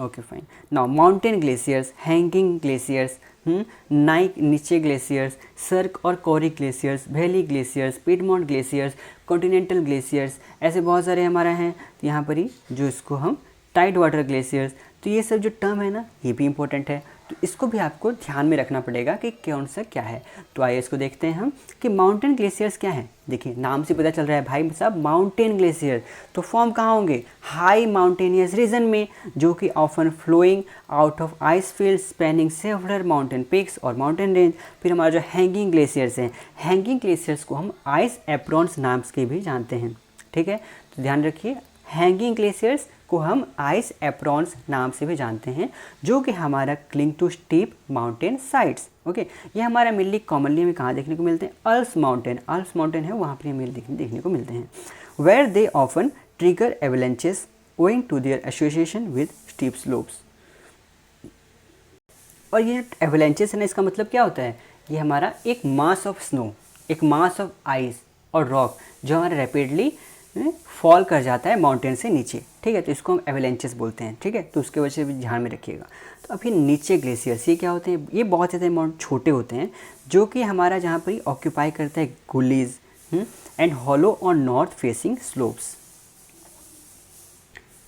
Okay fine, now mountain glaciers, hanging glaciers, नीचे ग्लेशियर्स, सर्क और Carry glaciers, valley glaciers, Piedmont glaciers, continental glaciers, ऐसे बहुत सारे हमारा हैं। तो यहाँ पर ही जो इसको हम टाइड वाटर ग्लेशियर्स, तो ये सब जो टर्म है ना, ये भी इंपॉर्टेंट है, तो इसको भी आपको ध्यान में रखना पड़ेगा कि कौन सा क्या है। तो आइए इसको देखते हैं हम कि माउंटेन ग्लेशियर्स क्या है। देखिए नाम से पता चल रहा है भाई साहब, माउंटेन ग्लेशियर तो फॉर्म कहाँ होंगे, हाई माउंटेनियस रीजन में, जो कि often flowing out of ice field spanning several mountain peaks और माउंटेन रेंज। फिर हमारा जो हैंगिंग ग्लेशियर्स हैं, हैंगिंग ग्लेशियर्स को हम आइस एप्रॉन्स नाम के भी जानते हैं, ठीक है। तो ध्यान रखिए, हैंगिंग ग्लेशियर्स को हम आइस एप्रॉन्स नाम से भी जानते हैं, जो कि हमारा cling to steep mountain sides. Okay, ये हमारा मेनली कॉमनली हमें कहाँ देखने को मिलते हैं, अल्प्स माउंटेन है, वहाँ पर मेनली देखने को मिलते हैं। Where they often trigger avalanches owing to their association with steep slopes. और ये एवलेंचेस है ना, इसका मतलब क्या होता है, ये हमारा एक मास ऑफ स्नो, एक मास ऑफ आइस और रॉक जो हमारा रैपिडली फॉल कर जाता है माउंटेन से नीचे, ठीक है, तो इसको हम एवलेंचेस बोलते हैं, ठीक है। तो उसके वजह से भी ध्यान में रखिएगा। तो अभी नीचे ग्लेशियर्स, ये क्या होते हैं, ये बहुत ज़्यादा अमाउंट छोटे होते हैं, जो कि हमारा जहाँ पर ऑक्यूपाई करता है gullies and hollow on north facing slopes.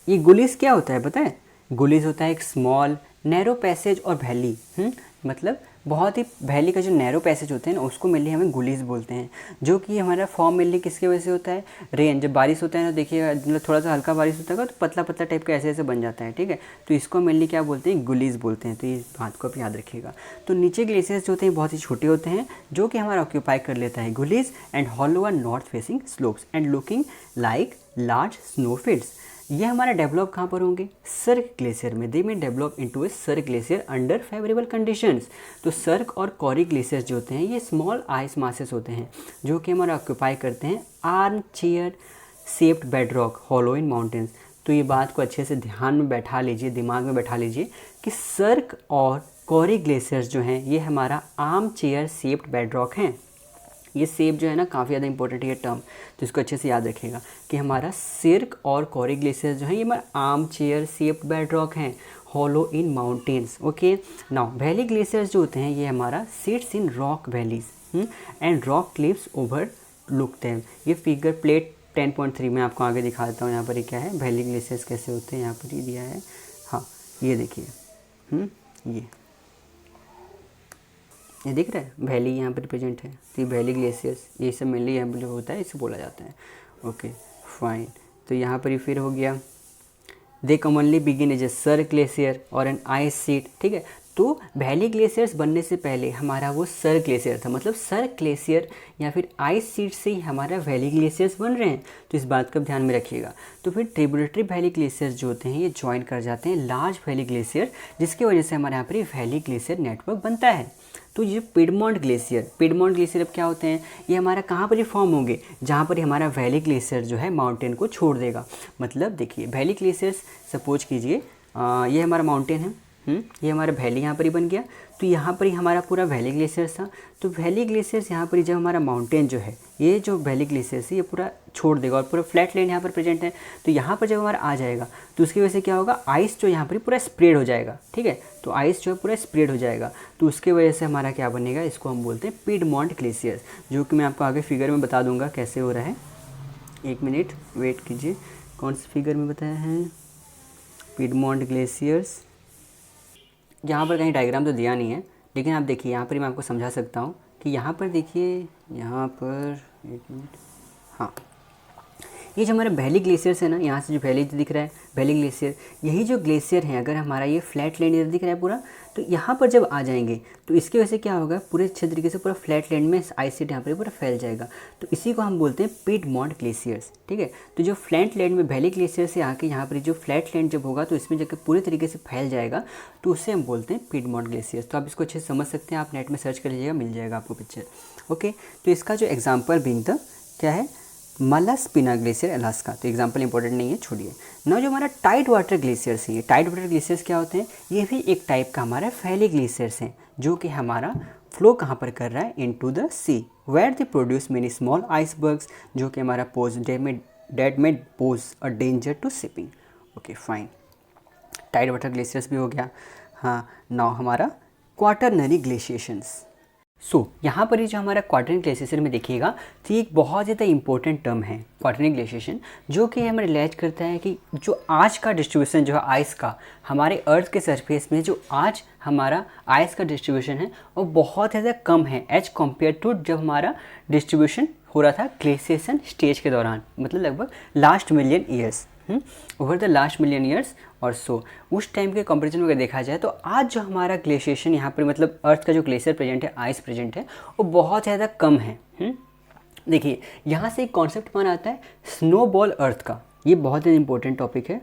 ये गुलीज क्या होता है पता है, गुलीज होता है एक स्मॉल नैरो पैसेज और वैली, मतलब बहुत ही वैली का जो नैरो पैसेज होते हैं ना उसको मेनली हमें गुलीज बोलते हैं, जो कि हमारा फॉर्म मेनली किसकी वजह से होता है, रेन। जब बारिश होता है ना, देखिए मतलब थोड़ा सा हल्का बारिश होता है तो पतला पतला टाइप का ऐसे ऐसे बन जाता है, ठीक है। तो इसको मेनली क्या बोलते हैं, गुलीज बोलते हैं। तो इस बात को आप याद रखिएगा। तो नीचे ग्लेशियर्स जो होते हैं बहुत ही छोटे होते हैं, जो कि हमारा ऑक्यूपाई कर लेता है gullies and hollow are north facing slopes and looking like large snowfields. ये हमारा डेवलप कहाँ पर होंगे, सर्क ग्लेशियर में। दे में डेवलप इनटू ए cirque glacier under favourable conditions. तो सर्क और कॉरी ग्लेशियर्स जो होते हैं ये स्मॉल आइस मासेस होते हैं, जो कि हमारा ऑक्यूपाई करते हैं arm chair shaped bedrock hollow in mountains. तो ये बात को अच्छे से ध्यान में बैठा लीजिए, दिमाग में बैठा लीजिए कि सर्क और कॉरी ग्लेशियर्स जो हैं ये हमारा आर्म चेयर शेप्ड बेडरॉक हैं। ये शेप जो है ना काफ़ी ज़्यादा इंपॉर्टेंट है ये टर्म, तो इसको अच्छे से याद रखिएगा कि हमारा सर्क और कॉरी ग्लेशियर्स जो है ये हमारा आर्म चेयर शेप्ड बेडरॉक हैं hollow in mountains. Okay, now valley glaciers जो होते हैं ये हमारा sits in rock valleys and rock cliffs over look them. ये फिगर प्लेट 10.3 में आपको आगे दिखा देता हूँ। यहाँ पर ये क्या है, वैली ग्लेशियर्स कैसे होते हैं, यहाँ पर ये दिया है। हाँ ये देखिए, ये दिख रहा है, वैली यहाँ पर प्रेजेंट है। तो ये वैली ग्लेशियर्स ये सब मेनली यहाँ पर जो होता है इसे बोला जाता है। ओके फाइन, तो यहाँ पर ही फिर हो गया they commonly begin as a cirque glacier और एन आइस सीट, ठीक है। तो वैली ग्लेशियर्स बनने से पहले हमारा वो सर्क ग्लेशियर था, मतलब सर्क ग्लेशियर या फिर आइस सीट से ही हमारा वैली ग्लेशियर्स बन रहे हैं। तो इस बात को ध्यान में रखिएगा। तो फिर ट्रिब्यूटरी वैली ग्लेशियर्स जो होते हैं ये ज्वाइन कर जाते हैं लार्ज वैली ग्लेशियर, जिसकी वजह से हमारे यहाँ पर वैली ग्लेशियर नेटवर्क बनता है। तो ये पिडमॉन्ट ग्लेशियर अब क्या होते हैं, ये हमारा कहाँ पर फॉर्म होंगे, जहाँ पर हमारा वैली ग्लेशियर जो है माउंटेन को छोड़ देगा। मतलब देखिए वैली ग्लेशियर्स सपोज कीजिए ये हमारा माउंटेन है, ये हमारा वैली यहाँ पर ही बन गया। तो यहाँ पर ही हमारा पूरा वैली ग्लेशियर्स था। तो वैली ग्लेशियर्स यहाँ पर ही जब हमारा माउंटेन जो है ये जो वैली ग्लेशियर्स है ये पूरा छोड़ देगा और पूरा फ्लैट लैंड यहाँ पर प्रेजेंट है। तो यहाँ पर जब हमारा आ जाएगा तो उसकी वजह से क्या होगा, आइस जो यहाँ पर पूरा स्प्रेड हो जाएगा, ठीक है। तो आइस जो है पूरा स्प्रेड हो जाएगा, तो उसके वजह से हमारा क्या बनेगा, इसको हम बोलते हैं पिडमॉन्ट ग्लेशियर्स, जो कि मैं आपको आगे फिगर में बता दूंगा कैसे हो रहा है। एक मिनट वेट कीजिए, कौन से फिगर में बताया है, पिडमॉन्ट ग्लेशियर्स। यहाँ पर कहीं डायग्राम तो दिया नहीं है, लेकिन आप देखिए यहाँ पर मैं आपको समझा सकता हूँ कि यहाँ पर देखिए, यहाँ पर एक मिनट, हाँ ये जो हमारा वैली ग्लेशियर्स है ना, यहाँ से जो वैली दिख रहा है वैली ग्लेशियर, यही जो ग्लेशियर है अगर हमारा ये फ्लैट लैंड इधर दिख रहा है पूरा, तो यहाँ पर जब आ जाएंगे तो इसकी वजह से क्या होगा, पूरे अच्छे तरीके से पूरा फ्लैट लैंड में आइस शीट यहाँ पर पूरा फैल जाएगा। तो इसी को हम बोलते हैं पिडमॉन्ट ग्लेशियर्स, ठीक है। तो जो फ्लैट लैंड में वैली ग्लेशियर से आके यहाँ पर जो फ्लैट लैंड जब होगा तो इसमें जाकर पूरे तरीके से फैल जाएगा, तो उससे हम बोलते हैं पिडमॉन्ट ग्लेशियर्स। तो आप इसको अच्छे से समझ सकते हैं, आप नेट में सर्च कर लीजिएगा, मिल जाएगा आपको पिक्चर। ओके, तो इसका जो एग्जाम्पल बीइंग द क्या है, मलास्पिना ग्लेशियर अलास्का। तो एग्जांपल इंपॉर्टेंट नहीं है, छोड़िए। ना जो हमारा टाइड वाटर ग्लेशियर्स हैं, टाइड वाटर ग्लेशियर्स क्या होते हैं, ये भी एक टाइप का हमारा वैली ग्लेशियर्स हैं, जो कि हमारा फ्लो कहाँ पर कर रहा है, into the sea where they produce many small icebergs, जो कि हमारा पोज डेट में pose a danger to shipping. Okay fine, tide water glaciers भी हो गया। हाँ, नाउ हमारा क्वाटरनरी ग्लेशिएशंस। यहाँ पर ही जो हमारा क्वाटरनरी ग्लेशिएशन में देखिएगा तो ये एक बहुत ज़्यादा इंपॉर्टेंट टर्म है क्वाटरनरी ग्लेशिएशन, जो कि हमें रिलेट करता है कि जो आज का डिस्ट्रीब्यूशन जो है आइस का हमारे अर्थ के सरफेस में, जो आज हमारा आइस का डिस्ट्रीब्यूशन है वो बहुत ज़्यादा कम है एज कम्पेयर टू जब हमारा डिस्ट्रीब्यूशन हो रहा था ग्लेशिएशन स्टेज के दौरान, मतलब लगभग last million years, over the last million years और सो। उस टाइम के कंपैरिजन में अगर देखा जाए तो आज जो हमारा ग्लेशिएशन यहाँ पर, मतलब अर्थ का जो ग्लेशियर प्रेजेंट है, आइस प्रेजेंट है, वो बहुत ज़्यादा कम है। देखिए यहाँ से एक कॉन्सेप्ट मान आता है स्नोबॉल अर्थ का, ये बहुत ही इंपॉर्टेंट टॉपिक है,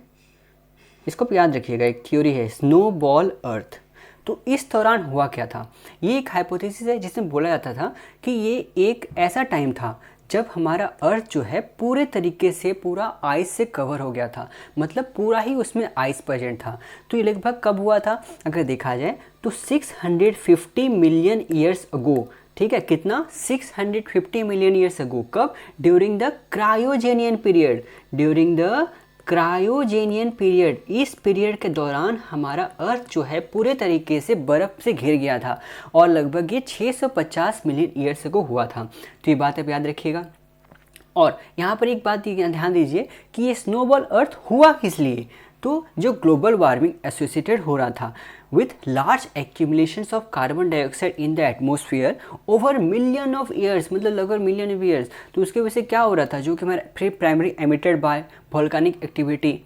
इसको याद रखिएगा। एक थ्योरी है स्नोबॉल अर्थ। तो इस दौरान हुआ क्या था, ये एक हाइपोथेसिस है जिसमें बोला जाता था कि ये एक ऐसा टाइम था जब हमारा अर्थ जो है पूरे तरीके से पूरा आइस से कवर हो गया था, मतलब पूरा ही उसमें आइस प्रेजेंट था। तो ये लगभग कब हुआ था, अगर देखा जाए तो 650 मिलियन ईयर्स अगो, ठीक है। कितना, 650 मिलियन ईयर्स अगो। कब, during the Cryogenian period, during the Cryogenian period. इस पीरियड के दौरान हमारा अर्थ जो है पूरे तरीके से बर्फ़ से घिर गया था और लगभग ये 650 मिलियन ईयर्स को हुआ था। तो ये बात आप याद रखिएगा। और यहाँ पर एक बात ध्यान दीजिए कि ये स्नोबॉल अर्थ हुआ किस लिए, तो जो ग्लोबल वार्मिंग एसोसिएटेड हो रहा था with large एक्यूमुलेशंस of carbon dioxide in the atmosphere over million of years, मतलब लगभग मिलियन ऑफ ईयर्स, तो उसके वजह से क्या हो रहा था, जो कि हमारा primary emitted by volcanic activity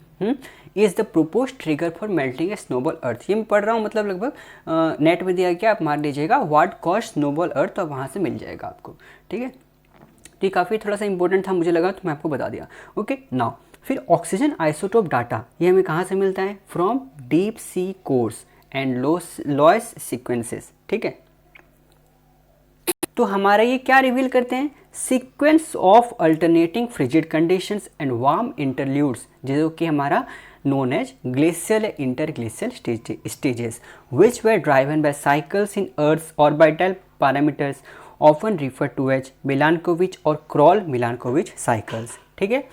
is the propose trigger for melting a snowball earth. ये मैं पढ़ रहा हूँ, मतलब लगभग नेट में दिया गया, आप मार लीजिएगा व्हाट कॉज स्नोबॉल अर्थ, तो वहाँ से मिल जाएगा आपको, ठीक है। तो ये काफ़ी थोड़ा सा इंपॉर्टेंट था, मुझे लगा तो मैं आपको बता दिया। ओके नाउ फिर ऑक्सीजन आइसोटोप डाटा, ये हमें कहाँ से मिलता है, from deep sea cores and loess sequences, ठीक है। तो हमारा ये क्या रिवील करते हैं, sequence of alternating frigid conditions and warm interludes, जो कि हमारा known as glacial and interglacial stages, which were driven by cycles in Earth's orbital parameters, often referred to as Milankovitch और Kroll-Milankovitch cycles, ठीक है।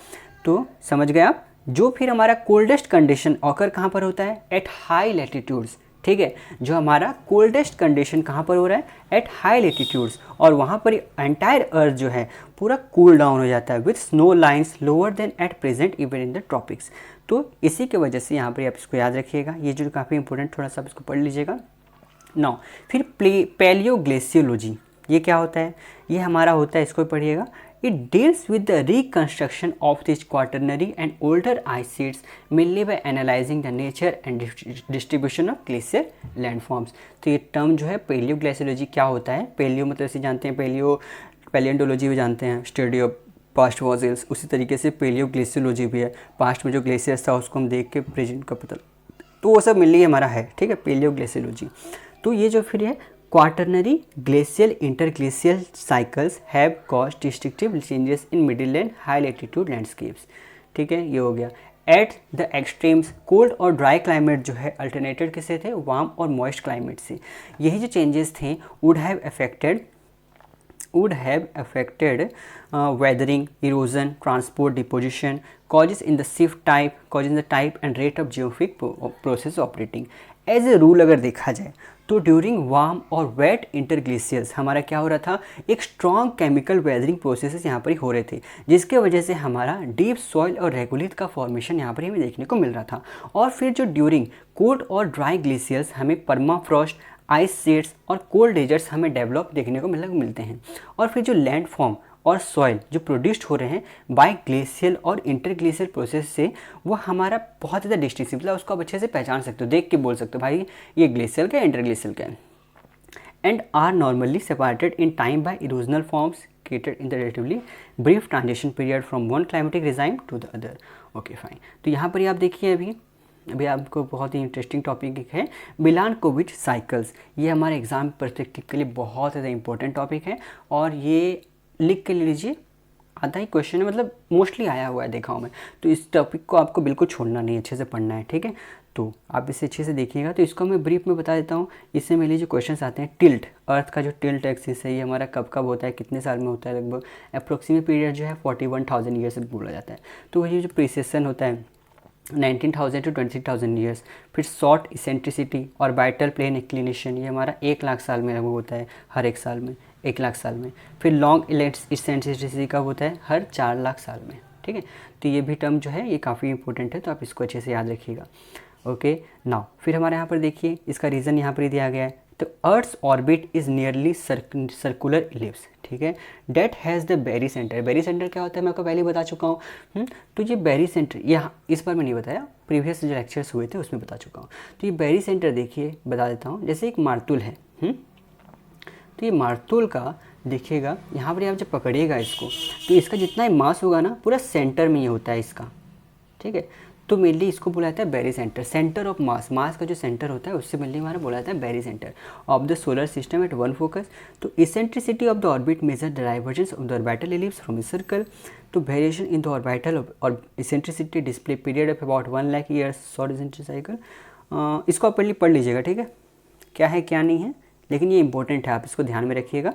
तो समझ गए आप। जो फिर हमारा कोल्डेस्ट कंडीशन ऑकर कहाँ पर होता है, एट हाई लैटिट्यूड्स, ठीक है। जो हमारा कोल्डेस्ट कंडीशन कहाँ पर हो रहा है, एट हाई लैटिट्यूड्स, और वहाँ पर एंटायर अर्थ जो है पूरा कूल डाउन हो जाता है with snow lines lower than at present even in the tropics. तो इसी के वजह से यहाँ पर आप इसको याद रखिएगा, ये जो काफ़ी इंपॉर्टेंट, थोड़ा सा आप इसको पढ़ लीजिएगा। नाउ फिर पैलियोग्लेशियोलॉजी, ये क्या होता है, ये हमारा होता है, इसको पढ़िएगा, it deals with the reconstruction of this quaternary and older ice sheets mainly by analysing the nature and distribution of glacier landforms. तो ये टर्म जो है पैलियोग्लेशियोलॉजी क्या होता है, पैलियो मतलब इसे जानते हैं, पैलियोंटोलॉजी भी जानते हैं, स्टडी ऑफ पास्ट फॉसिल्स, उसी तरीके से पैलियोग्लेशियोलॉजी भी है, पास्ट में जो ग्लेशियर्स था उसको हम देख के प्रेजेंट का पता, तो वो सब मिलकर हमारा है, ठीक है, पैलियोग्लेशियोलॉजी। तो ये जो फिर है quaternary glacial interglacial cycles have caused destructive changes in middle and high latitude landscapes, ठीक है, ये हो गया। एट द एक्सट्रीम्स कोल्ड और ड्राई क्लाइमेट जो है अल्टरनेटेड किससे थे, वार्म और मॉइस्ट क्लाइमेट से। यही जो चेंजेस थे would have affected weathering, erosion, transport, deposition, causes in the type and rate of geophysic process operating. As a rule अगर देखा जाए तो ड्यूरिंग वार्म और वेट इंटरग्लेशियर्स हमारा क्या हो रहा था, एक स्ट्रॉन्ग केमिकल वेदरिंग प्रोसेसेस यहाँ पर ही हो रहे थे, जिसके वजह से हमारा डीप सॉइल और रेगुलित का फॉर्मेशन यहाँ पर हमें देखने को मिल रहा था। और फिर जो ड्यूरिंग कोल्ड और ड्राई ग्लेशियर्स हमें परमाफ्रॉस्ट, आइस शीट्स और कोल्ड डेजर्ट्स हमें डेवलप देखने को मिलते हैं। और फिर जो लैंड फॉर्म और सॉइल जो प्रोड्यूस्ड हो रहे हैं बाय ग्लेशियल और इंटरग्लेशियल प्रोसेस से, वो हमारा बहुत ज़्यादा डिस्टिंक्टिव, मतलब उसको आप अच्छे से पहचान सकते हो, देख के बोल सकते हो भाई ये ग्लेशियल का है, इंटरग्लेशियल का है। And are normally separated in time by erosional forms created in the relatively brief transition period from one climatic regime to the other. Okay fine. तो यहाँ पर आप देखिए अभी आपको बहुत ही इंटरेस्टिंग टॉपिक है मिलानकोविच साइकिल्स। ये हमारे एग्जाम पर्सपेक्टिव के लिए बहुत ज़्यादा इंपॉर्टेंट टॉपिक है, और ये लिख के ले लीजिए, आधा ही क्वेश्चन है, मतलब मोस्टली आया हुआ है देखा हूँ मैं। तो इस टॉपिक को आपको बिल्कुल छोड़ना नहीं, अच्छे से पढ़ना है, ठीक है। तो आप इसे अच्छे से देखिएगा। तो इसको मैं ब्रीफ में बता देता हूँ। इससे मेरे लिए जो क्वेश्चंस आते हैं, टिल्ट, अर्थ का जो टिल्ट एक्सिस है ये हमारा कब कब होता है, कितने साल में होता है, लगभग अप्रोक्सीमेट पीरियड जो है 41,000 ईयर से बोला जाता है। तो ये जो प्रीसेशन होता है 19,000 to 20,000 ईयर्स। फिर शॉर्ट इसेंट्रिसिटी और बाइटल प्लेन इंक्लिनेशन, ये हमारा 1 लाख साल में होता है, हर एक साल में, 1 लाख साल में। फिर लॉन्ग इसेंट्रिसिटी कब होता है, हर 4 लाख साल में, ठीक है। तो ये भी टर्म जो है ये काफ़ी इंपॉर्टेंट है, तो आप इसको अच्छे से याद रखिएगा। ओके नाउ फिर हमारे यहाँ पर देखिए, इसका रीज़न यहाँ पर ही दिया गया है। तो earth's orbit is nearly circular ellipse, ठीक है, that has the barycentre. Barycentre क्या होता है मैं आपको पहले ही बता चुका हूँ। तो ये बेरी सेंटर यहाँ इस बार मैं नहीं बताया, प्रीवियस जो लेक्चर्स हुए थे उसमें बता चुका हूँ। तो ये बेरी सेंटर देखिए, बता देता हूँ, जैसे एक मार्तुल है। तो ये मार्तुल का देखिएगा, यहाँ पर आप जब पकड़िएगा इसको, तो इसका जितना मास होगा ना पूरा सेंटर में ही होता है इसका, ठीक है। तो मेनली इसको बोला जाता है barycentre, centre of mass, mass का जो सेंटर होता है उससे मेनली हमारा बोला जाता है barycentre of the solar system at one focus. तो eccentricity of the orbit measure the divergence of the orbital ellipse from a circle. तो वेरिएशन इन द ऑर्बिटल और eccentricity display period of about 1 lakh years short eccentric cycle. इसको आप पढ़ लीजिएगा, ठीक है, क्या है क्या नहीं है, लेकिन ये इंपॉर्टेंट है, आप इसको ध्यान में रखिएगा।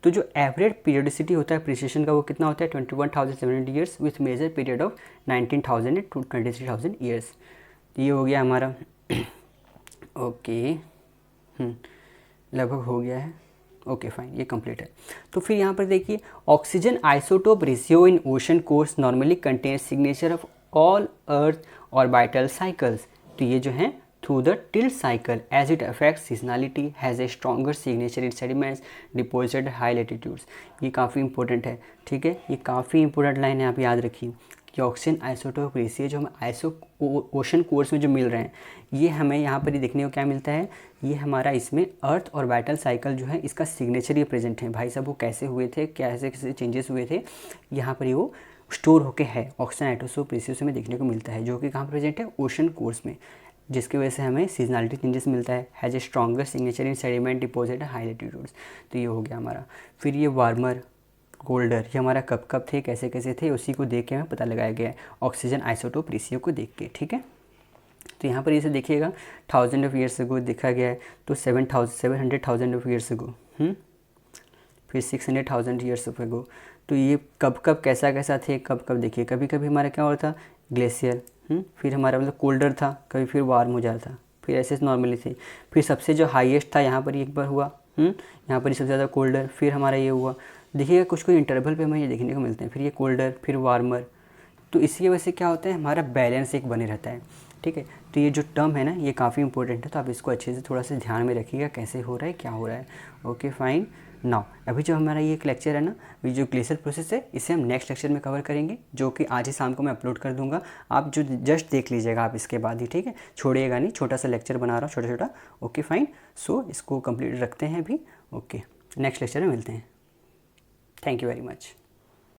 तो जो एवरेज पीरियडिसिटी होता है प्रिसिशन का वो कितना होता है 21,700 years with major period of 19,000 to 23,000 years. ये हो गया हमारा ओके, लगभग हो गया है, ओके फाइन, ये कंप्लीट है। तो फिर यहाँ पर देखिए, oxygen isotope ratio in ocean cores normally contains signature of all earth orbital cycles, तो ये जो हैं through the tilt cycle as it affects seasonality has a stronger signature in sediments deposited high latitudes. ये काफ़ी important है, ठीक है, ये काफ़ी इंपॉर्टेंट लाइन है, आप याद रखिए कि ऑक्सीजन आइसोटोप रेशियो जो हमें ओशन कोर्स में जो मिल रहे हैं, ये हमें यहाँ पर ही देखने को क्या मिलता है, ये हमारा इसमें अर्थ और बैटल साइकिल जो है इसका सिग्नेचर ये प्रेजेंट है। भाई साहब वो कैसे हुए थे, कैसे कैसे चेंजेस हुए थे, यहाँ पर ही वो स्टोर होके है ऑक्सीजन आइसोटोप रेशियो से हमें देखने को मिलता है, जो कि कहाँ प्रेजेंट है, ओशन कोर्स में, जिसकी वजह से हमें सीजनलिटी चेंजेस मिलता है, has a stronger signature in sediment deposit high latitudes. तो ये हो गया हमारा। फिर ये वार्मर कोल्डर, ये हमारा कब कब थे, कैसे कैसे थे, उसी को देख के हमें पता लगाया गया है ऑक्सीजन आइसोटोप रेशियो को देख के, ठीक है। तो यहाँ पर इसे देखिएगा 1000 ऑफ ईयर्स अगो देखा गया है, तो 700,000 ऑफ ईयर्स अगो, फिर 600,000 ईयर्स ऑफ अगो। तो ये कब कब कैसा कैसा थे, कब कब देखिए, कभी कभी हमारा क्या होता था, ग्लेशियर, फिर हमारा मतलब कोल्डर था, कभी फिर वार्म हो जाता था, फिर ऐसे नॉर्मली थे, फिर सबसे जो हाईएस्ट था यहाँ पर एक बार हुआ, यहाँ पर ही सबसे ज़्यादा कोल्डर, फिर हमारा ये हुआ, देखिएगा कुछ कुछ इंटरवल पे हमें ये देखने को मिलते हैं, फिर ये कोल्डर, फिर वार्मर। तो इसी वजह से क्या होता है, हमारा बैलेंस एक बने रहता है, ठीक है। तो ये जो टर्म है ना, ये काफ़ी इंपॉर्टेंट है, तो आप इसको अच्छे से थोड़ा सा ध्यान में रखिएगा कैसे हो रहा है, क्या हो रहा है। Okay fine. नाउ अभी जो हमारा ये एक लेक्चर है ना, ये जो ग्लेशियर प्रोसेस है, इसे हम नेक्स्ट लेक्चर में कवर करेंगे, जो कि आज ही शाम को मैं अपलोड कर दूंगा। आप जो जस्ट देख लीजिएगा आप इसके बाद ही, ठीक है, छोड़िएगा नहीं, छोटा सा लेक्चर बना रहा हूँ, छोटा छोटा। Okay fine. सो इसको कंप्लीट रखते हैं अभी। ओके, नेक्स्ट लेक्चर में मिलते हैं। Thank you very much.